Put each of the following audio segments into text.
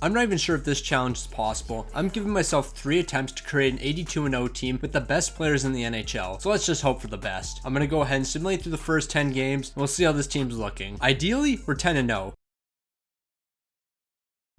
I'm not even sure if this challenge is possible. I'm giving myself 3 attempts to create an 82-0 team with the best players in the NHL, so let's just hope for the best. I'm gonna go ahead and simulate through the first 10 games, and we'll see how this team's looking. Ideally, we're 10-0.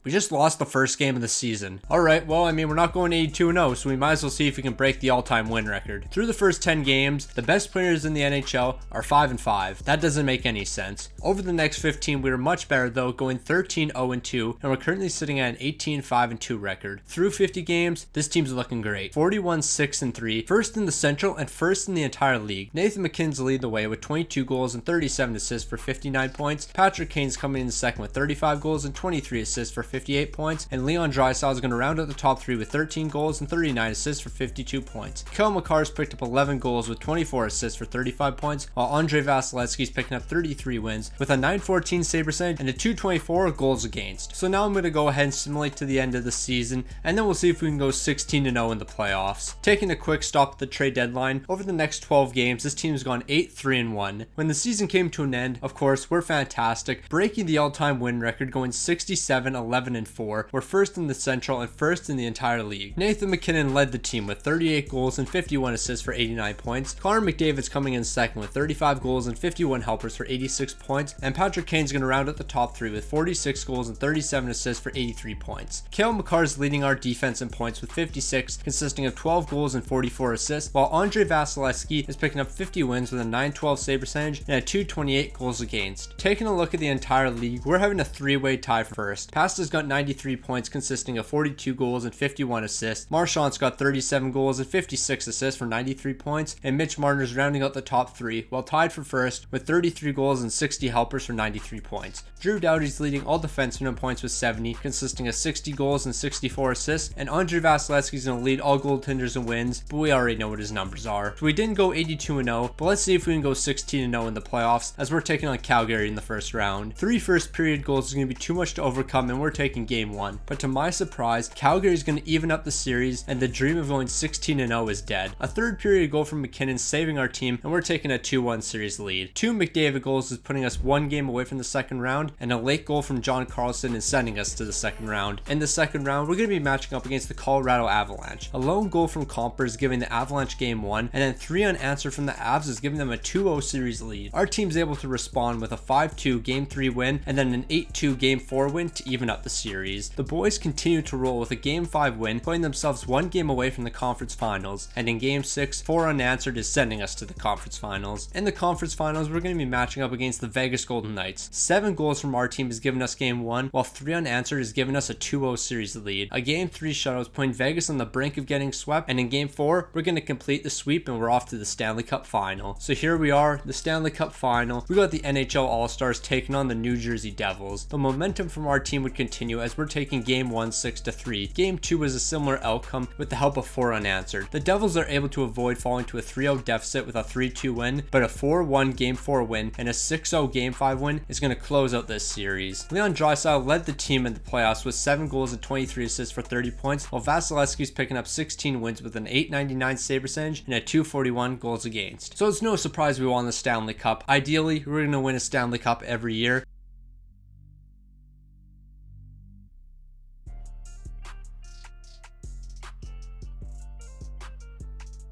We just lost the first game of the season. Alright, well, I mean, we're not going 82-0, so we might as well see if we can break the all-time win record. Through the first 10 games, the best players in the NHL are 5-5. That doesn't make any sense. Over the next 15, we were much better though, going 13-0-2, and we're currently sitting at an 18-5-2 record. Through 50 games, this team's looking great. 41-6-3, first in the Central and first in the entire league. Nathan MacKinnon's leading the way with 22 goals and 37 assists for 59 points. Patrick Kane's coming in second with 35 goals and 23 assists for 58 points, and Leon Draisaitl is going to round out the top 3 with 13 goals and 39 assists for 52 points. Cale Makar's picked up 11 goals with 24 assists for 35 points, while Andrei Vasilevsky's picking up 33 wins with a 914 save percentage and a 224 goals against. So now I'm going to go ahead and simulate to the end of the season, and then we'll see if we can go 16-0 in the playoffs. Taking a quick stop at the trade deadline, over the next 12 games, this team's gone 8-3-1. When the season came to an end, of course, we're fantastic, breaking the all-time win record, going 67-11-4. We're first in the Central and first in the entire league. Nathan MacKinnon led the team with 38 goals and 51 assists for 89 points. Connor McDavid's coming in second with 35 goals and 51 helpers for 86 points. And Patrick Kane's going to round out the top 3 with 46 goals and 37 assists for 83 points. Cale Makar's leading our defense in points with 56, consisting of 12 goals and 44 assists, while Andrei Vasilevsky is picking up 50 wins with a 912 save percentage and a 228 goals against. Taking a look at the entire league, we're having a 3-way tie for first. Pasta's got 93 points, consisting of 42 goals and 51 assists. Marchand's got 37 goals and 56 assists for 93 points, and Mitch Marner's rounding out the top 3, while tied for first with 33 goals and 60 helpers for 93 points. Drew Doughty's leading all defensemen in points with 70, consisting of 60 goals and 64 assists, and Andrei Vasilevsky's going to lead all goaltenders in wins, but we already know what his numbers are. So we didn't go 82-0, but let's see if we can go 16-0 in the playoffs, as we're taking on Calgary in the first round. 3 first period goals is going to be too much to overcome, and we're taking game 1. But to my surprise, Calgary is going to even up the series, and the dream of going 16-0 is dead. A third period goal from MacKinnon saving our team, and we're taking a 2-1 series lead. 2 McDavid goals is putting us 1 game away from the second round, and a late goal from John CARLSON is sending us to the second round. In the second round, we're going to be matching up against the Colorado Avalanche. A lone goal from Comper is giving the Avalanche game 1, and then 3 unanswered from the Avs is giving them a 2-0 series lead. Our team's able to respond with a 5-2 game 3 win, and then an 8-2 game 4 win to even up the series. The boys continue to roll with a game 5 win, putting themselves 1 game away from the conference finals, and in game 6, 4 unanswered is sending us to the conference finals. In the conference finals, we're going to be matching up against the Vegas Golden Knights. 7 goals from our team is giving us game 1, while 3 unanswered is giving us a 2-0 series lead. A game 3 shutout is putting Vegas on the brink of getting swept, and in game 4, we're going to complete the sweep and we're off to the Stanley Cup final. So here we are, the Stanley Cup final. We got the NHL All-Stars taking on the New Jersey Devils. The momentum from our team would continue as we're taking game 1 6-3. Game 2 was a similar outcome with the help of 4 unanswered. The Devils are able to avoid falling to a 3-0 deficit with a 3-2 win, but a 4-1 game 4 win and a 6-0 game 5 win is going to close out this series. Leon Draisaitl led the team in the playoffs with 7 goals and 23 assists for 30 points, while Vasilevsky's picking up 16 wins with an 899 save percentage and a 241 goals against. So it's no surprise we won the Stanley Cup. Ideally, we're going to win a Stanley Cup every year.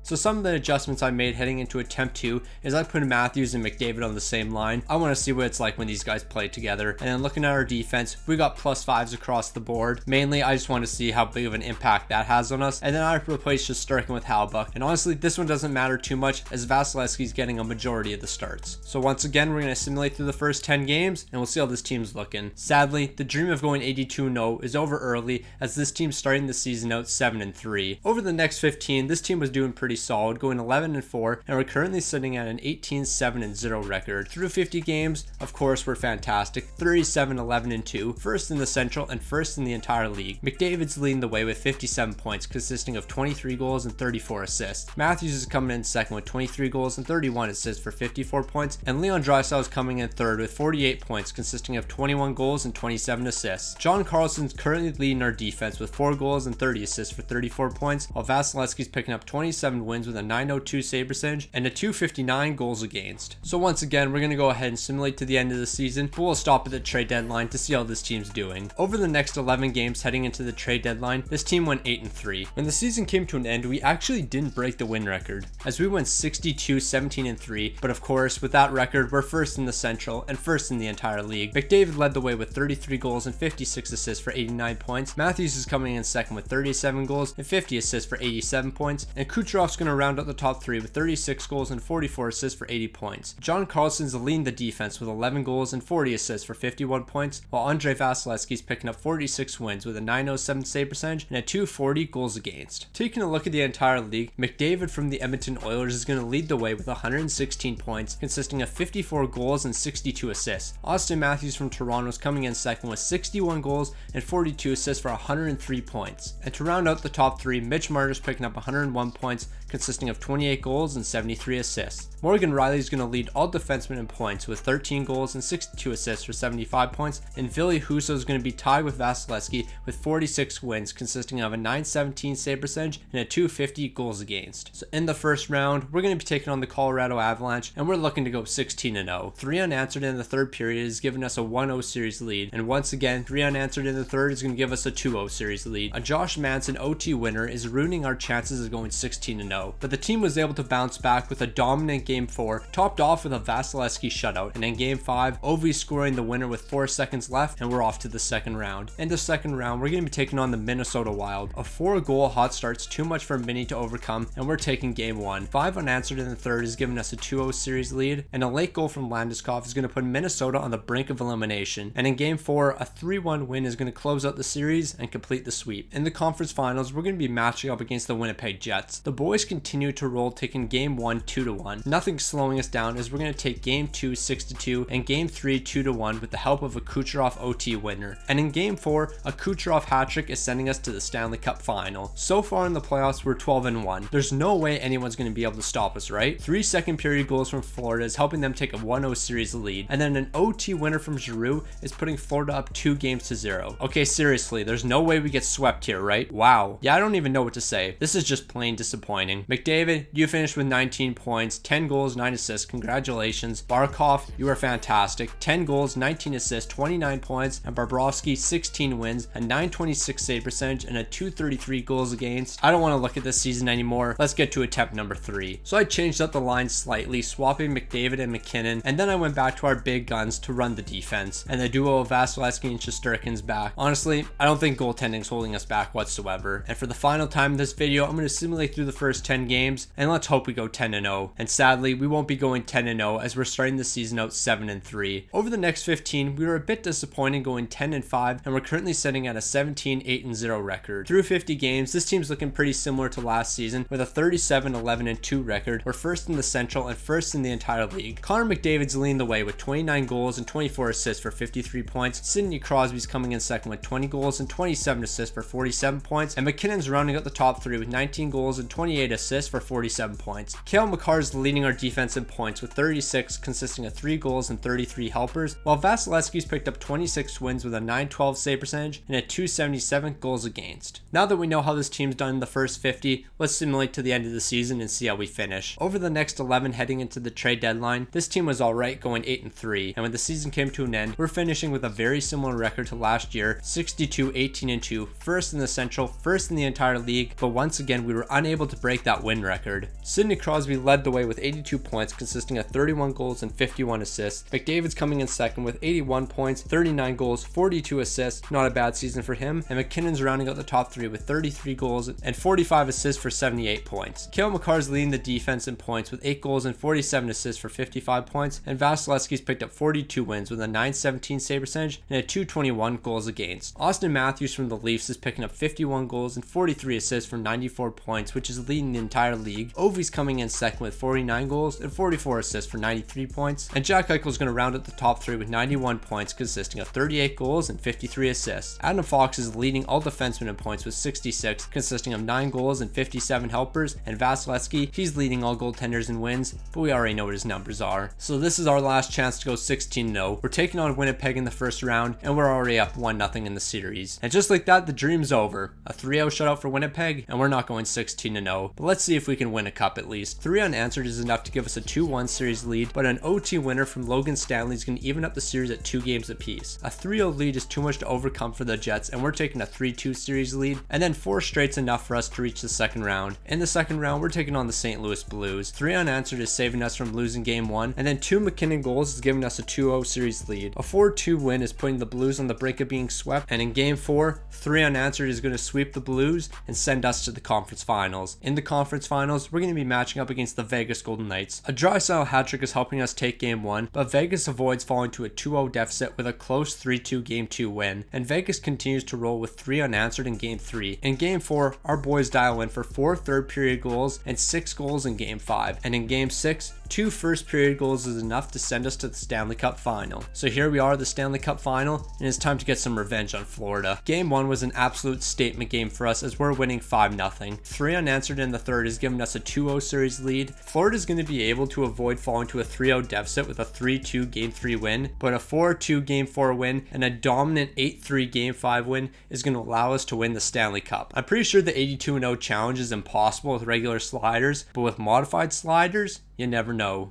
So some of the adjustments I made heading into attempt 2 is I put Matthews and McDavid on the same line. I want to see what it's like when these guys play together. And then looking at our defense, we got +5s across the board. Mainly, I just want to see how big of an impact that has on us. And then I replaced Shesterkin with Halbuck. And honestly, this one doesn't matter too much as Vasilevsky's getting a majority of the starts. So once again, we're going to simulate through the first 10 games and we'll see how this team's looking. Sadly, the dream of going 82-0 is over early as this team's starting the season out 7-3. Over the next 15, this team was doing pretty solid, going 11-4, and we're currently sitting at an 18-7-0 record. Through 50 games, of course, we're fantastic, 37-11-2, first in the Central and first in the entire league. McDavid's leading the way with 57 points, consisting of 23 goals and 34 assists. Matthews is coming in second with 23 goals and 31 assists for 54 points, and Leon Draisaitl is coming in third with 48 points, consisting of 21 goals and 27 assists. John CARLSON's currently leading our defense with 4 goals and 30 assists for 34 points, while Vasilevsky's picking up 27 107 wins with a 902 save percentage and a 259 goals against. So once again, we're going to go ahead and simulate to the end of the season, but we'll stop at the trade deadline to see how this team's doing. Over the next 11 games heading into the trade deadline, this team went 8-3. When the season came to an end, we actually didn't break the win record, as we went 62-17-3, but of course, with that record, we're first in the Central and first in the entire league. McDavid led the way with 33 goals and 56 assists for 89 points. Matthews is coming in second with 37 goals and 50 assists for 87 points, and Kucherov's going to round out the top three with 36 goals and 44 assists for 80 points. John Carlson's leading the defense with 11 goals and 40 assists for 51 points, while Andrei Vasilevsky's picking up 46 wins with a 907 save percentage and a 240 goals against. Taking a look at the entire league, McDavid from the Edmonton Oilers is going to lead the way with 116 points, consisting of 54 goals and 62 assists. Austin Matthews from Toronto is coming in second with 61 goals and 42 assists for 103 points. And to round out the top three, Mitch Marner is picking up 101 points, consisting of 28 goals and 73 assists. Morgan Rielly is going to lead all defensemen in points with 13 goals and 62 assists for 75 points, and Ville Husso is going to be tied with Vasilevsky with 46 wins, consisting of a 917 save percentage and a 250 goals against. So in the first round, we're going to be taking on the Colorado Avalanche, and we're looking to go 16-0. 3 unanswered in the third period is giving us a 1-0 series lead, and once again, 3 unanswered in the third is going to give us a 2-0 series lead. A Josh Manson OT winner is ruining our chances of going 16-0, but the team was able to bounce back with a dominant Game 4, topped off with a Vasilevsky shutout, and in Game 5, Ovi scoring the winner with 4 seconds left, and we're off to the second round. In the second round, we're going to be taking on the Minnesota Wild. A 4-goal hot start's too much for Minnie to overcome, and we're taking Game 1. 5 unanswered in the third is giving us a 2-0 series lead, and a late goal from Landeskog is going to put Minnesota on the brink of elimination. And in Game 4, a 3-1 win is going to close out the series and complete the sweep. In the conference finals, we're going to be matching up against the Winnipeg Jets. The boys continue to roll, taking Game 1 2-1. Nothing slowing us down, as we're going to take Game 2 6-2 and Game 3 2-1 with the help of a Kucherov OT winner. And in Game 4, a Kucherov hat-trick is sending us to the Stanley Cup final. So far in the playoffs, we're 12-1. There's no way anyone's going to be able to stop us, right? 3 second period goals from Florida is helping them take a 1-0 series lead, and then an OT winner from Giroux is putting Florida up 2-0. Okay, seriously, there's no way we get swept here, right? Wow. Yeah, I don't even know what to say. This is just plain disappointing. McDavid, you finished with 19 points, 10 goals, 9 assists. Congratulations. Barkov, you are fantastic. 10 goals, 19 assists, 29 points. And Bobrovsky, 16 wins, a 926 save percentage, and a 233 goals against. I don't want to look at this season anymore. Let's get to attempt number 3. So I changed up the line slightly, swapping McDavid and MacKinnon, and then I went back to our big guns to run the defense. And the duo of Vasilevsky and Shesterkin's back. Honestly, I don't think goaltending's holding us back whatsoever. And for the final time in this video, I'm going to simulate through the first 10 games, and let's hope we go 10-0. And sadly, we won't be going 10-0 as we're starting the season out 7-3. Over the next 15, we were a bit disappointed going 10-5, and we're currently sitting at a 17-8-0 record. Through 50 games, this team's looking pretty similar to last season with a 37-11-2 record. We're first in the Central and first in the entire league. Connor McDavid's leading the way with 29 goals and 24 assists for 53 points. Sidney Crosby's coming in second with 20 goals and 27 assists for 47 points, and McKinnon's rounding out the top 3 with 19 goals and 28 assists for 47 points. Cale Makar's leading our defense in points with 36, consisting of 3 goals and 33 helpers, while Vasilevsky's picked up 26 wins with a 912 save percentage and a 277 goals against. Now that we know how this team's done in the first 50, let's simulate to the end of the season and see how we finish. Over the next 11 heading into the trade deadline, this team was alright going 8-3, and when the season came to an end, we're finishing with a very similar record to last year, 62-18-2, first in the Central, first in the entire league, but once again we were unable to break that win record. Sidney Crosby led the way with 82 points, consisting of 31 goals and 51 assists. McDavid's coming in second with 81 points, 39 goals, 42 assists, not a bad season for him, and MacKinnon's rounding out the top 3 with 33 goals and 45 assists for 78 points. Cale Makar's leading the defense in points with 8 goals and 47 assists for 55 points, and Vasilevsky's picked up 42 wins with a 917 save percentage and a 221 goals against. Austin Matthews from the Leafs is picking up 51 goals and 43 assists for 94 points, which is leading the entire league. Ovi's coming in second with 49 goals and 44 assists for 93 points, and Jack Eichel's going to round out the top 3 with 91 points, consisting of 38 goals and 53 assists. Adam Fox is leading all defensemen in points with 66, consisting of 9 goals and 57 helpers, and Vasilevsky, he's leading all goaltenders in wins, but we already know what his numbers are. So this is our last chance to go 16-0. We're taking on Winnipeg in the first round, and we're already up 1-0 in the series. And just like that, the dream's over. A 3-0 shutout for Winnipeg, and we're not going 16-0. But but let's see if we can win a cup at least. 3 unanswered is enough to give us a 2-1 series lead, but an OT winner from Logan Stanley is going to even up the series at 2 games apiece. A 3-0 lead is too much to overcome for the Jets, and we're taking a 3-2 series lead, and then 4 straight's enough for us to reach the second round. In the second round, we're taking on the St. Louis Blues. 3 unanswered is saving us from losing game 1, and then 2 MacKinnon goals is giving us a 2-0 series lead. A 4-2 win is putting the Blues on the brink of being swept, and in game 4, 3 unanswered is going to sweep the Blues and send us to the conference finals. In the conference finals, we're going to be matching up against the Vegas Golden Knights. A Draisaitl hat trick is helping us take game 1, but Vegas avoids falling to a 2-0 deficit with a close 3-2 game 2 win, and Vegas continues to roll with 3 unanswered in game 3. In game 4, our boys dial in for 4 third period goals and 6 goals in game 5, and in game 6, 2 first period goals is enough to send us to the Stanley Cup final. So here we are, the Stanley Cup final, and it's time to get some revenge on Florida. Game 1 was an absolute statement game for us as we're winning 5-0. 3 unanswered in the third is giving us a 2-0 series lead. Florida is going to be able to avoid falling to a 3-0 deficit with a 3-2 game 3 win, but a 4-2 game 4 win and a dominant 8-3 game 5 win is going to allow us to win the Stanley Cup. I'm pretty sure the 82-0 challenge is impossible with regular sliders, but with modified sliders, you never know.